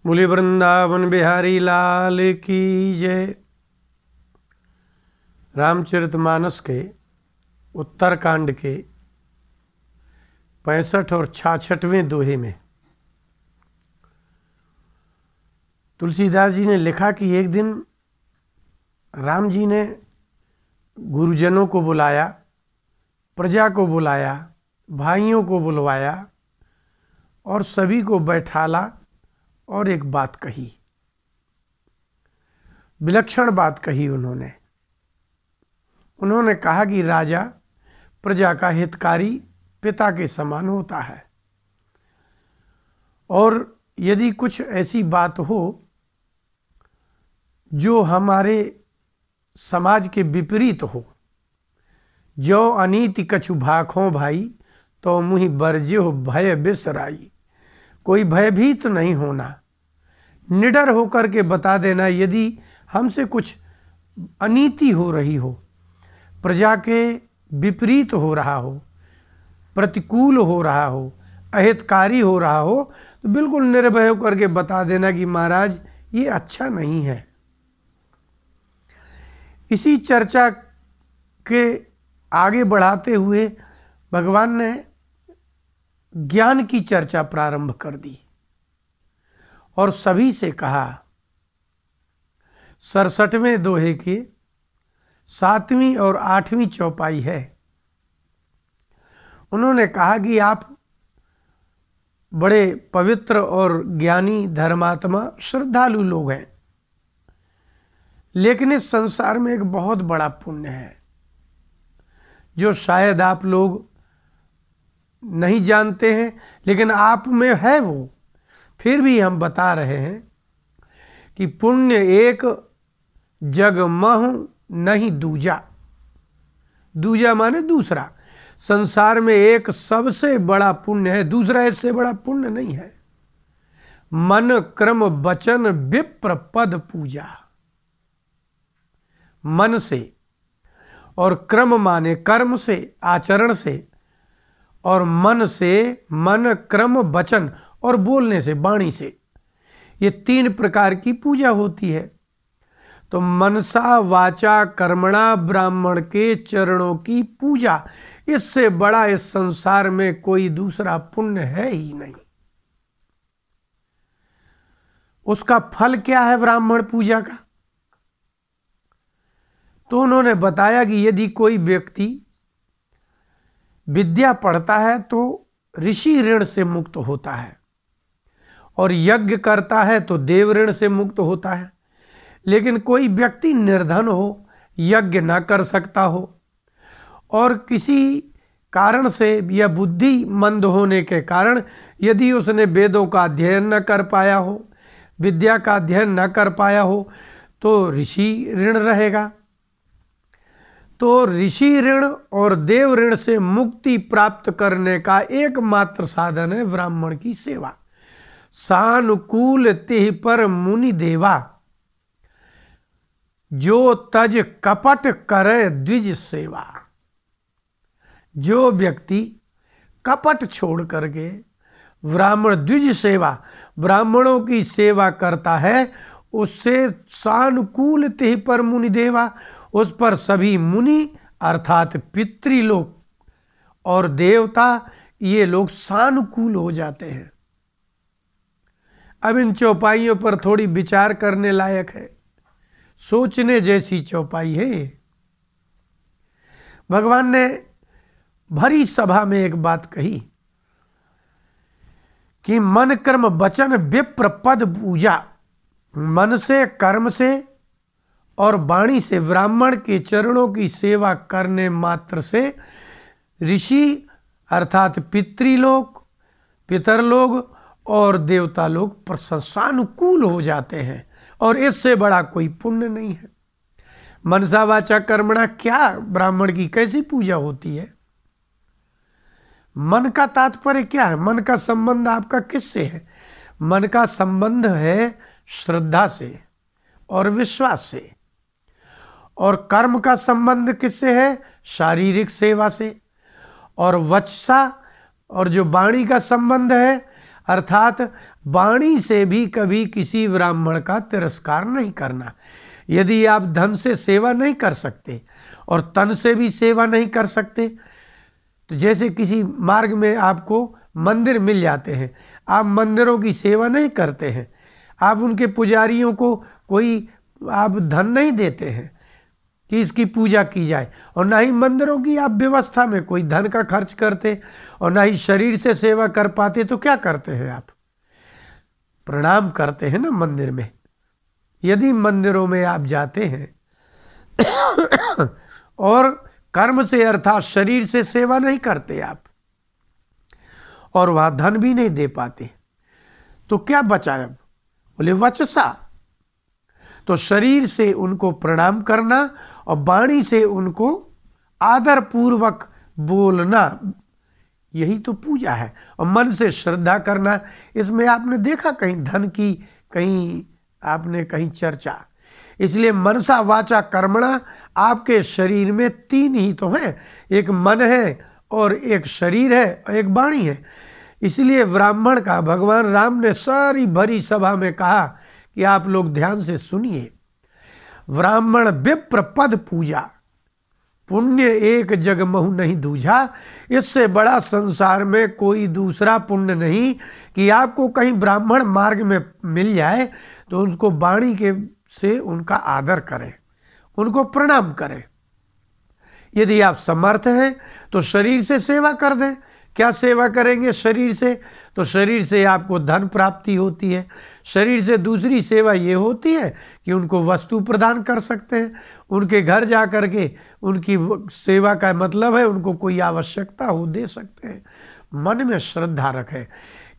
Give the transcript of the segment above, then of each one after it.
बोले वृंदावन बिहारी लाल की जय। रामचरितमानस के उत्तरकांड के 65 और 66वें दोहे में तुलसीदास जी ने लिखा कि एक दिन राम जी ने गुरुजनों को बुलाया, प्रजा को बुलाया, भाइयों को बुलवाया और सभी को बैठाला और एक बात कही, विलक्षण बात कही। उन्होंने कहा कि राजा प्रजा का हितकारी पिता के समान होता है और यदि कुछ ऐसी बात हो जो हमारे समाज के विपरीत हो, जो अनीति कछु भाखों भाई तो मुहि बरजियो भय बिसराई। कोई भयभीत नहीं होना, निडर होकर के बता देना यदि हमसे कुछ अनीति हो रही हो, प्रजा के विपरीत हो रहा हो, प्रतिकूल हो रहा हो, अहितकारी हो रहा हो, तो बिल्कुल निर्भय होकर के बता देना कि महाराज ये अच्छा नहीं है। इसी चर्चा के आगे बढ़ाते हुए भगवान ने ज्ञान की चर्चा प्रारंभ कर दी और सभी से कहा, 67वें दोहे के 7वीं और 8वीं चौपाई है। उन्होंने कहा कि आप बड़े पवित्र और ज्ञानी धर्मात्मा श्रद्धालु लोग हैं, लेकिन इस संसार में एक बहुत बड़ा पुण्य है जो शायद आप लोग नहीं जानते हैं, लेकिन आप में है वो। फिर भी हम बता रहे हैं कि पुण्य एक जग महु नहीं दूजा। दूजा माने दूसरा। संसार में एक सबसे बड़ा पुण्य है, दूसरा इससे बड़ा पुण्य नहीं है। मन क्रम वचन विप्र पद पूजा। मन से और क्रम माने कर्म से, आचरण से, और मन से, मन क्रम वचन और बोलने से, वाणी से, ये 3 प्रकार की पूजा होती है। तो मनसा वाचा कर्मणा ब्राह्मण के चरणों की पूजा, इससे बड़ा इस संसार में कोई दूसरा पुण्य है ही नहीं। उसका फल क्या है ब्राह्मण पूजा का? तो उन्होंने बताया कि यदि कोई व्यक्ति विद्या पढ़ता है तो ऋषि ऋण से मुक्त होता है, और यज्ञ करता है तो देव ऋण से मुक्त होता है। लेकिन कोई व्यक्ति निर्धन हो, यज्ञ ना कर सकता हो, और किसी कारण से या बुद्धि मंद होने के कारण यदि उसने वेदों का अध्ययन न कर पाया हो, विद्या का अध्ययन न कर पाया हो, तो ऋषि ऋण रहेगा। तो ऋषि ऋण और देव ऋण से मुक्ति प्राप्त करने का एकमात्र साधन है ब्राह्मण की सेवा। सानुकूल तिह पर मुनि देवा, जो तज कपट करे द्विज सेवा। जो व्यक्ति कपट छोड़ करके ब्राह्मण द्विज सेवा, ब्राह्मणों की सेवा करता है, उससे सानुकूल तिह पर मुनि देवा, उस पर सभी मुनि अर्थात पितृलोक और देवता, ये लोग सानुकूल हो जाते हैं। अब इन चौपाइयों पर थोड़ी विचार करने लायक है, सोचने जैसी चौपाई है। भगवान ने भरी सभा में एक बात कही कि मन कर्म वचन विप्र पद पूजा। मन से, कर्म से और वाणी से ब्राह्मण के चरणों की सेवा करने मात्र से ऋषि अर्थात पितृलोक, पितरलोक और देवता लोग प्रशंसानुकूल हो जाते हैं, और इससे बड़ा कोई पुण्य नहीं है। मनसा वाचा कर्मणा, क्या ब्राह्मण की कैसी पूजा होती है? मन का तात्पर्य क्या है? मन का संबंध आपका किससे है? मन का संबंध है श्रद्धा से और विश्वास से, और कर्म का संबंध किससे है? शारीरिक सेवा से, और वचसा और जो वाणी का संबंध है अर्थात वाणी से भी कभी किसी ब्राह्मण का तिरस्कार नहीं करना। यदि आप धन से सेवा नहीं कर सकते और तन से भी सेवा नहीं कर सकते, तो जैसे किसी मार्ग में आपको मंदिर मिल जाते हैं, आप मंदिरों की सेवा नहीं करते हैं, आप उनके पुजारियों को कोई आप धन नहीं देते हैं कि इसकी पूजा की जाए, और ना ही मंदिरों की आप व्यवस्था में कोई धन का खर्च करते, और ना ही शरीर से सेवा कर पाते, तो क्या करते हैं आप? प्रणाम करते हैं ना मंदिर में। यदि मंदिरों में आप जाते हैं और कर्म से अर्थात शरीर से सेवा नहीं करते आप, और वह धन भी नहीं दे पाते, तो क्या बचा अब? बोले वचसा। तो शरीर से उनको प्रणाम करना और वाणी से उनको आदर पूर्वक बोलना, यही तो पूजा है। और मन से श्रद्धा करना, इसमें आपने देखा कहीं धन की, कहीं आपने कहीं चर्चा। इसलिए मनसा वाचा कर्मणा, आपके शरीर में तीन ही तो हैं, एक मन है और एक शरीर है और एक वाणी है। इसलिए ब्राह्मण का भगवान राम ने सारी भरी सभा में कहा कि आप लोग ध्यान से सुनिए, ब्राह्मण विप्र पद पूजा, पुण्य एक जग महु नहीं दूझा। इससे बड़ा संसार में कोई दूसरा पुण्य नहीं कि आपको कहीं ब्राह्मण मार्ग में मिल जाए तो उनको वाणी के से उनका आदर करें, उनको प्रणाम करें। यदि आप समर्थ हैं तो शरीर से सेवा कर दें। क्या सेवा करेंगे शरीर से? तो शरीर से आपको धन प्राप्ति होती है। शरीर से दूसरी सेवा ये होती है कि उनको वस्तु प्रदान कर सकते हैं, उनके घर जा कर के उनकी सेवा का मतलब है उनको कोई आवश्यकता हो दे सकते हैं। मन में श्रद्धा रखें।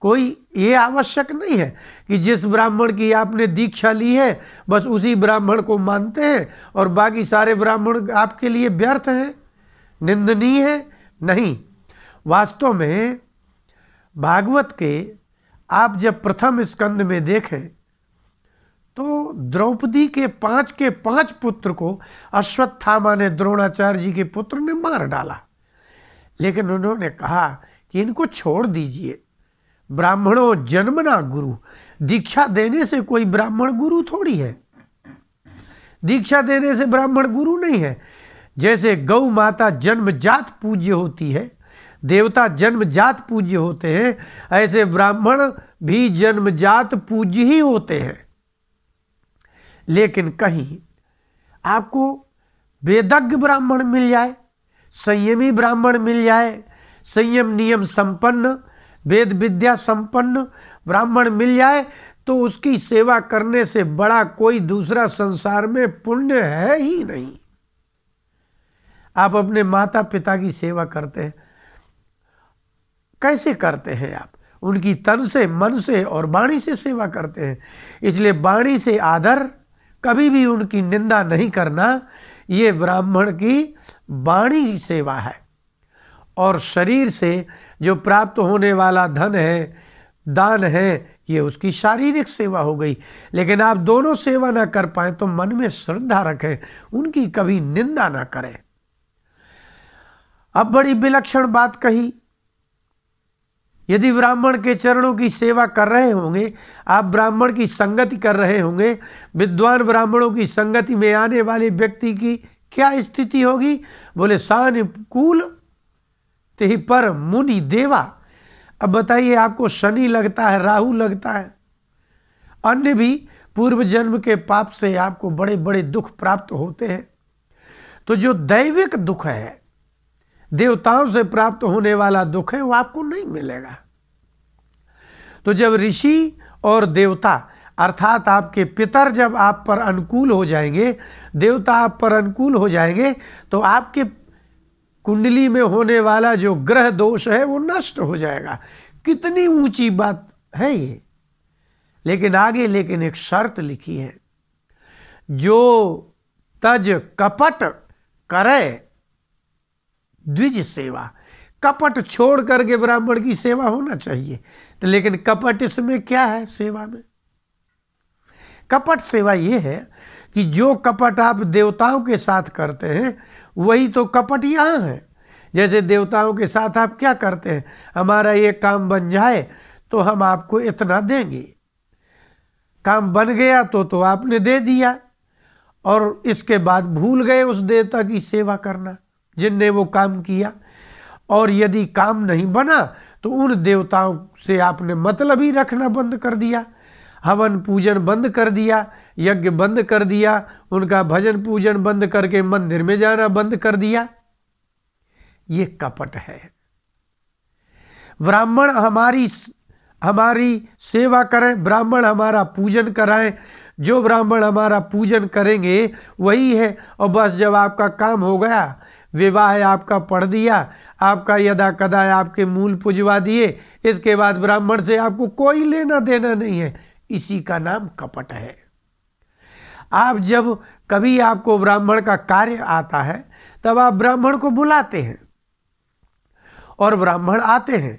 कोई ये आवश्यक नहीं है कि जिस ब्राह्मण की आपने दीक्षा ली है बस उसी ब्राह्मण को मानते हैं और बाकी सारे ब्राह्मण आपके लिए व्यर्थ हैं, निंदनीय है। नहीं, वास्तव में भागवत के आप जब प्रथम स्कंद में देखें तो द्रौपदी के पांच पुत्र को अश्वत्थामा ने, द्रोणाचार्य जी के पुत्र ने मार डाला, लेकिन उन्होंने कहा कि इनको छोड़ दीजिए। ब्राह्मणों जन्मना गुरु, दीक्षा देने से कोई ब्राह्मण गुरु थोड़ी है, दीक्षा देने से ब्राह्मण गुरु नहीं है। जैसे गौ माता जन्मजात पूज्य होती है, देवता जन्मजात पूज्य होते हैं, ऐसे ब्राह्मण भी जन्मजात पूज्य ही होते हैं। लेकिन कहीं आपको वेदज्ञ ब्राह्मण मिल जाए, संयमी ब्राह्मण मिल जाए, संयम नियम संपन्न, वेद विद्या संपन्न ब्राह्मण मिल जाए, तो उसकी सेवा करने से बड़ा कोई दूसरा संसार में पुण्य है ही नहीं। आप अपने माता पिता की सेवा करते हैं, कैसे करते हैं आप? उनकी तन से, मन से और वाणी से सेवा करते हैं। इसलिए वाणी से आदर, कभी भी उनकी निंदा नहीं करना, ये ब्राह्मण की वाणी सेवा है। और शरीर से जो प्राप्त होने वाला धन है, दान है, ये उसकी शारीरिक सेवा हो गई। लेकिन आप दोनों सेवा ना कर पाए तो मन में श्रद्धा रखें, उनकी कभी निंदा ना करें। अब बड़ी विलक्षण बात कही, यदि ब्राह्मण के चरणों की सेवा कर रहे होंगे, आप ब्राह्मण की संगति कर रहे होंगे, विद्वान ब्राह्मणों की संगति में आने वाले व्यक्ति की क्या स्थिति होगी? बोले सानुकूल ते पर मुनि देवा। अब बताइए, आपको शनि लगता है, राहु लगता है, अन्य भी पूर्व जन्म के पाप से आपको बड़े बड़े दुख प्राप्त होते हैं। तो जो दैविक दुख है, देवताओं से प्राप्त होने वाला दुख है, वो आपको नहीं मिलेगा। तो जब ऋषि और देवता अर्थात आपके पितर जब आप पर अनुकूल हो जाएंगे, देवता आप पर अनुकूल हो जाएंगे, तो आपके कुंडली में होने वाला जो ग्रह दोष है वो नष्ट हो जाएगा। कितनी ऊंची बात है ये। लेकिन आगे एक शर्त लिखी है, जो तज कपट करे द्विज सेवा। कपट छोड़ करके ब्राह्मण की सेवा होना चाहिए। तो लेकिन कपट इसमें क्या है? सेवा में कपट सेवा ये है कि जो कपट आप देवताओं के साथ करते हैं वही तो कपट यहाँ है। जैसे देवताओं के साथ आप क्या करते हैं, हमारा ये काम बन जाए तो हम आपको इतना देंगे। काम बन गया तो आपने दे दिया, और इसके बाद भूल गए उस देवता की सेवा करना जिनने वो काम किया। और यदि काम नहीं बना तो उन देवताओं से आपने मतलब ही रखना बंद कर दिया, हवन पूजन बंद कर दिया, यज्ञ बंद कर दिया, उनका भजन पूजन बंद करके मंदिर में जाना बंद कर दिया। ये कपट है। ब्राह्मण हमारी सेवा करें, ब्राह्मण हमारा पूजन कराएं, जो ब्राह्मण हमारा पूजन करेंगे वही है। और बस जब आपका काम हो गया, विवाह आपका पढ़ दिया, आपका यदा कदा आपके मूल पुजवा दिए, इसके बाद ब्राह्मण से आपको कोई लेना देना नहीं है। इसी का नाम कपट है। आप जब कभी आपको ब्राह्मण का कार्य आता है तब आप ब्राह्मण को बुलाते हैं और ब्राह्मण आते हैं।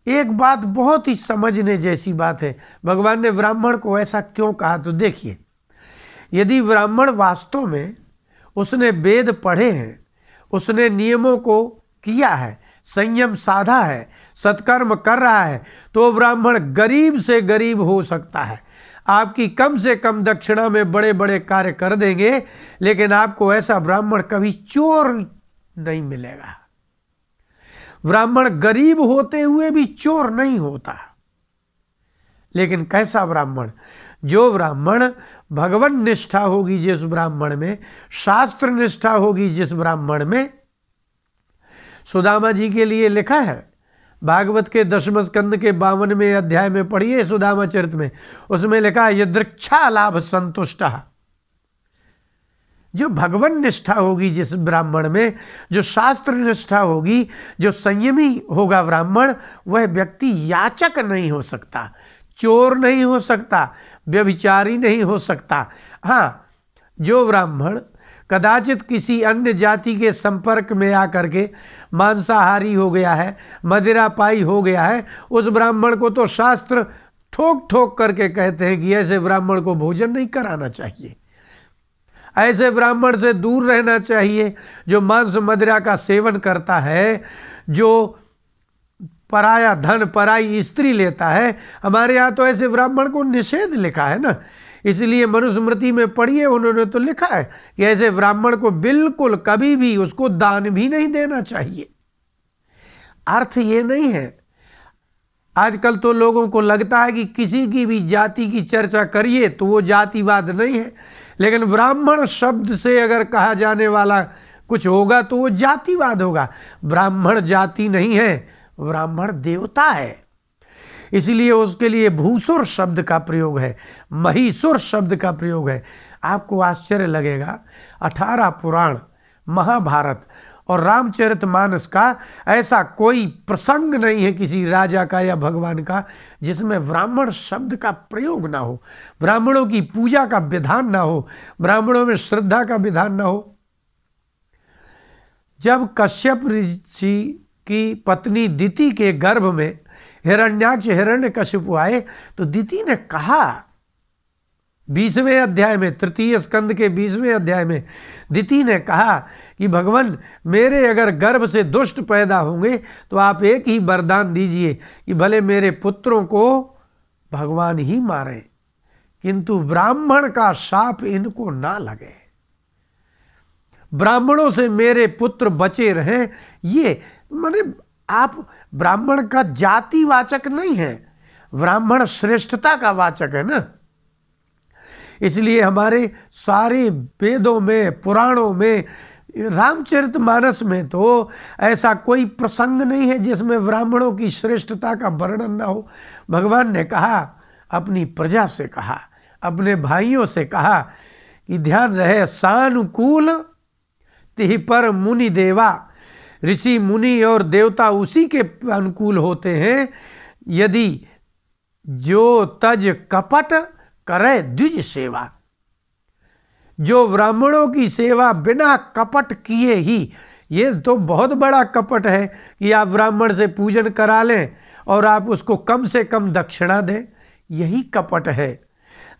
एक बात बहुत ही समझने जैसी बात है, भगवान ने ब्राह्मण को ऐसा क्यों कहा? तो देखिए, यदि ब्राह्मण वास्तव में उसने वेद पढ़े हैं, उसने नियमों को किया है, संयम साधा है, सत्कर्म कर रहा है, तो ब्राह्मण गरीब से गरीब हो सकता है। आपकी कम से कम दक्षिणा में बड़े बड़े कार्य कर देंगे, लेकिन आपको ऐसा ब्राह्मण कभी चोर नहीं मिलेगा। ब्राह्मण गरीब होते हुए भी चोर नहीं होता। लेकिन कैसा ब्राह्मण? जो ब्राह्मण भगवान निष्ठा होगी जिस ब्राह्मण में, शास्त्र निष्ठा होगी जिस ब्राह्मण में। सुदामा जी के लिए लिखा है, भागवत के 10वें स्कंद के 52वें अध्याय में पढ़िए सुदामा चरित में, उसमें लिखा है यदृच्छा लाभ संतुष्ट। जो भगवान निष्ठा होगी जिस ब्राह्मण में, जो शास्त्र निष्ठा होगी, जो संयमी होगा ब्राह्मण, वह व्यक्ति याचक नहीं हो सकता, चोर नहीं हो सकता, व्यभिचारी नहीं हो सकता। हाँ, जो ब्राह्मण कदाचित किसी अन्य जाति के संपर्क में आकर के मांसाहारी हो गया है, मदिरापाई हो गया है, उस ब्राह्मण को तो शास्त्र ठोक ठोक करके कहते हैं कि ऐसे ब्राह्मण को भोजन नहीं कराना चाहिए, ऐसे ब्राह्मण से दूर रहना चाहिए। जो मांस मदिरा का सेवन करता है, जो पराया धन पराई स्त्री लेता है, हमारे यहाँ तो ऐसे ब्राह्मण को निषेध लिखा है ना। इसलिए मनुस्मृति में पढ़िए, उन्होंने तो लिखा है कि ऐसे ब्राह्मण को बिल्कुल कभी भी उसको दान भी नहीं देना चाहिए। अर्थ ये नहीं है, आजकल तो लोगों को लगता है कि किसी की भी जाति की चर्चा करिए तो वो जातिवाद नहीं है, लेकिन ब्राह्मण शब्द से अगर कहा जाने वाला कुछ होगा तो वो जातिवाद होगा। ब्राह्मण जाति नहीं है, ब्राह्मण देवता है। इसलिए उसके लिए भूसुर शब्द का प्रयोग है, महिसुर शब्द का प्रयोग है। आपको आश्चर्य लगेगा, 18 पुराण, महाभारत और रामचरितमानस का ऐसा कोई प्रसंग नहीं है किसी राजा का या भगवान का जिसमें ब्राह्मण शब्द का प्रयोग ना हो, ब्राह्मणों की पूजा का विधान ना हो, ब्राह्मणों में श्रद्धा का विधान ना हो। जब कश्यप ऋषि की पत्नी दिति के गर्भ में हिरण्याक्ष हिरण्यकशिपु आए तो दिति ने कहा, 20वें अध्याय में, तृतीय स्कंद के 20वें अध्याय में दिति ने कहा कि भगवान, मेरे अगर गर्भ से दुष्ट पैदा होंगे तो आप एक ही वरदान दीजिए कि भले मेरे पुत्रों को भगवान ही मारें, किंतु ब्राह्मण का शाप इनको ना लगे, ब्राह्मणों से मेरे पुत्र बचे रहें। ये माने आप ब्राह्मण का जातिवाचक नहीं है, ब्राह्मण श्रेष्ठता का वाचक है ना। इसलिए हमारे सारे वेदों में, पुराणों में, रामचरितमानस में तो ऐसा कोई प्रसंग नहीं है जिसमें ब्राह्मणों की श्रेष्ठता का वर्णन ना हो। भगवान ने कहा, अपनी प्रजा से कहा, अपने भाइयों से कहा कि ध्यान रहे, सानुकूल तिहि पर मुनि देवा, ऋषि मुनि और देवता उसी के अनुकूल होते हैं यदि जो तज कपट करे द्विज सेवा। जो ब्राह्मणों की सेवा बिना कपट किए ही, ये तो बहुत बड़ा कपट है कि आप ब्राह्मण से पूजन करा लें और आप उसको कम से कम दक्षिणा दें, यही कपट है।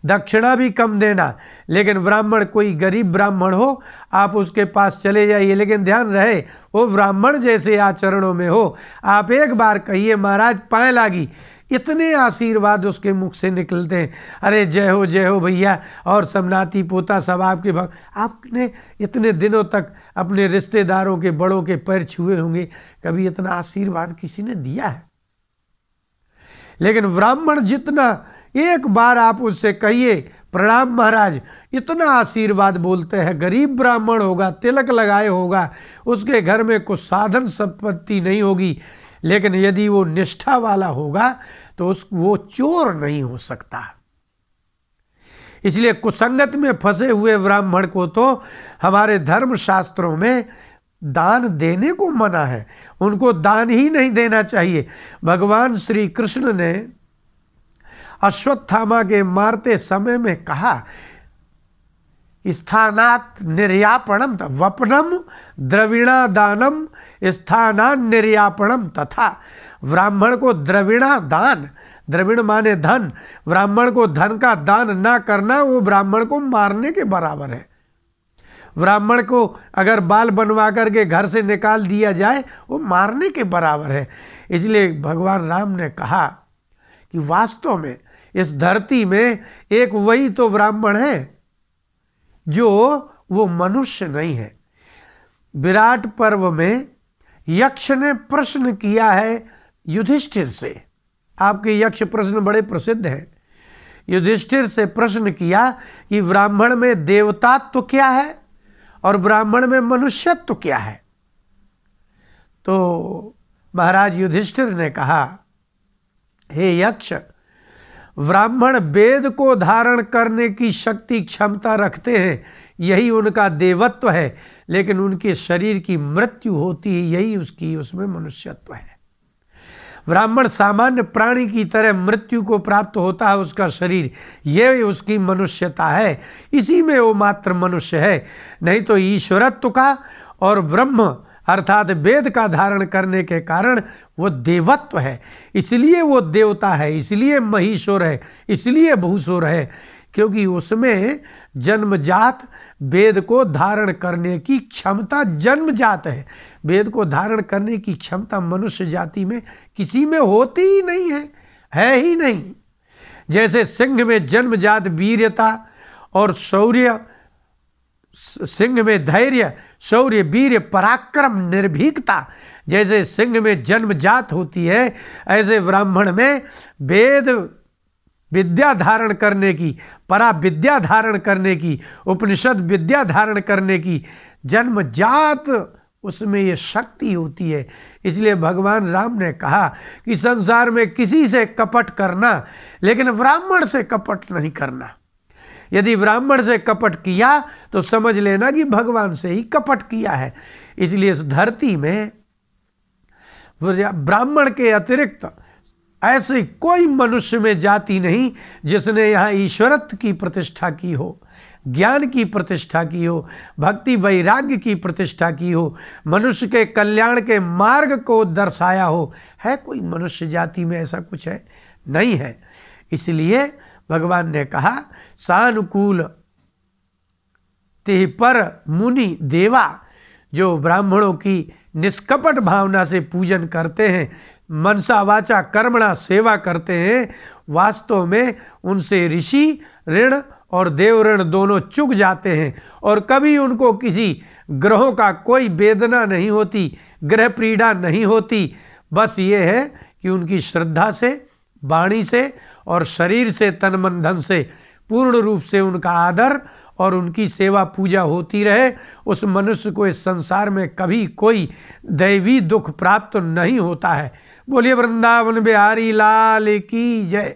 दक्षिणा भी कम देना, लेकिन ब्राह्मण कोई गरीब ब्राह्मण हो आप उसके पास चले जाइए, लेकिन ध्यान रहे वो ब्राह्मण जैसे आचरणों में हो। आप एक बार कहिए, महाराज पाए लागी, इतने आशीर्वाद उसके मुख से निकलते हैं, अरे जय हो भैया, और सब नाती पोता सब आपके भक्त। आपने इतने दिनों तक अपने रिश्तेदारों के बड़ों के पैर छुए होंगे, कभी इतना आशीर्वाद किसी ने दिया है? लेकिन ब्राह्मण जितना, एक बार आप उससे कहिए प्रणाम महाराज, इतना आशीर्वाद बोलते हैं। गरीब ब्राह्मण होगा, तिलक लगाए होगा, उसके घर में कुछ साधन संपत्ति नहीं होगी, लेकिन यदि वो निष्ठा वाला होगा तो वो चोर नहीं हो सकता। इसलिए कुसंगत में फंसे हुए ब्राह्मण को तो हमारे धर्म शास्त्रों में दान देने को मना है, उनको दान ही नहीं देना चाहिए। भगवान श्री कृष्ण ने अश्वत्थामा के मारते समय में कहा, स्थानात् निर्यापणम वपनम द्रविणा दानम स्थानात् निर्यापणम तथा। ब्राह्मण को द्रविणा दान, द्रविण माने धन, ब्राह्मण को धन का दान ना करना वो ब्राह्मण को मारने के बराबर है। ब्राह्मण को अगर बाल बनवा करके घर से निकाल दिया जाए वो मारने के बराबर है। इसलिए भगवान राम ने कहा कि वास्तव में इस धरती में एक वही तो ब्राह्मण है जो वो मनुष्य नहीं है। विराट पर्व में यक्ष ने प्रश्न किया है युधिष्ठिर से, आपके यक्ष प्रश्न बड़े प्रसिद्ध हैं। युधिष्ठिर से प्रश्न किया कि ब्राह्मण में देवतात्व क्या है और ब्राह्मण में मनुष्यत्व क्या है? तो महाराज युधिष्ठिर ने कहा, हे यक्ष, ब्राह्मण वेद को धारण करने की शक्ति क्षमता रखते हैं, यही उनका देवत्व है, लेकिन उनके शरीर की मृत्यु होती है, यही उसमें मनुष्यत्व है। ब्राह्मण सामान्य प्राणी की तरह मृत्यु को प्राप्त होता है उसका शरीर, ये उसकी मनुष्यता है, इसी में वो मात्र मनुष्य है। नहीं तो ईश्वरत्व का और ब्रह्म अर्थात वेद का धारण करने के कारण वो देवत्व है, इसलिए वो देवता है, इसलिए महीश्वर है, इसलिए भूसुर है, क्योंकि उसमें जन्मजात वेद को धारण करने की क्षमता जन्मजात है। वेद को धारण करने की क्षमता मनुष्य जाति में किसी में होती ही नहीं है ही नहीं। जैसे सिंह में जन्मजात वीर्यता और शौर्य, सिंह में धैर्य, शौर्य, वीर्य, पराक्रम, निर्भीकता जैसे सिंह में जन्मजात होती है, ऐसे ब्राह्मण में वेद विद्या धारण करने की, परा विद्या धारण करने की, उपनिषद विद्या धारण करने की जन्मजात उसमें ये शक्ति होती है। इसलिए भगवान राम ने कहा कि संसार में किसी से कपट करना, लेकिन ब्राह्मण से कपट नहीं करना। यदि ब्राह्मण से कपट किया तो समझ लेना कि भगवान से ही कपट किया है। इसलिए इस धरती में ब्राह्मण के अतिरिक्त ऐसी कोई मनुष्य में जाति नहीं जिसने यहाँ ईश्वरत्व की प्रतिष्ठा की हो, ज्ञान की प्रतिष्ठा की हो, भक्ति वैराग्य की प्रतिष्ठा की हो, मनुष्य के कल्याण के मार्ग को दर्शाया हो। है कोई मनुष्य जाति में ऐसा कुछ है? नहीं है। इसलिए भगवान ने कहा, सानुकूल तेह पर मुनि देवा, जो ब्राह्मणों की निष्कपट भावना से पूजन करते हैं, मनसा वाचा कर्मणा सेवा करते हैं, वास्तव में उनसे ऋषि ऋण और देव ऋण दोनों चुक जाते हैं और कभी उनको किसी ग्रहों का कोई वेदना नहीं होती, ग्रह पीड़ा नहीं होती। बस ये है कि उनकी श्रद्धा से, वाणी से और शरीर से, तन मन धन से पूर्ण रूप से उनका आदर और उनकी सेवा पूजा होती रहे। उस मनुष्य को इस संसार में कभी कोई दैवी दुख प्राप्त नहीं होता है। बोलिए वृंदावन बिहारी लाल की जय।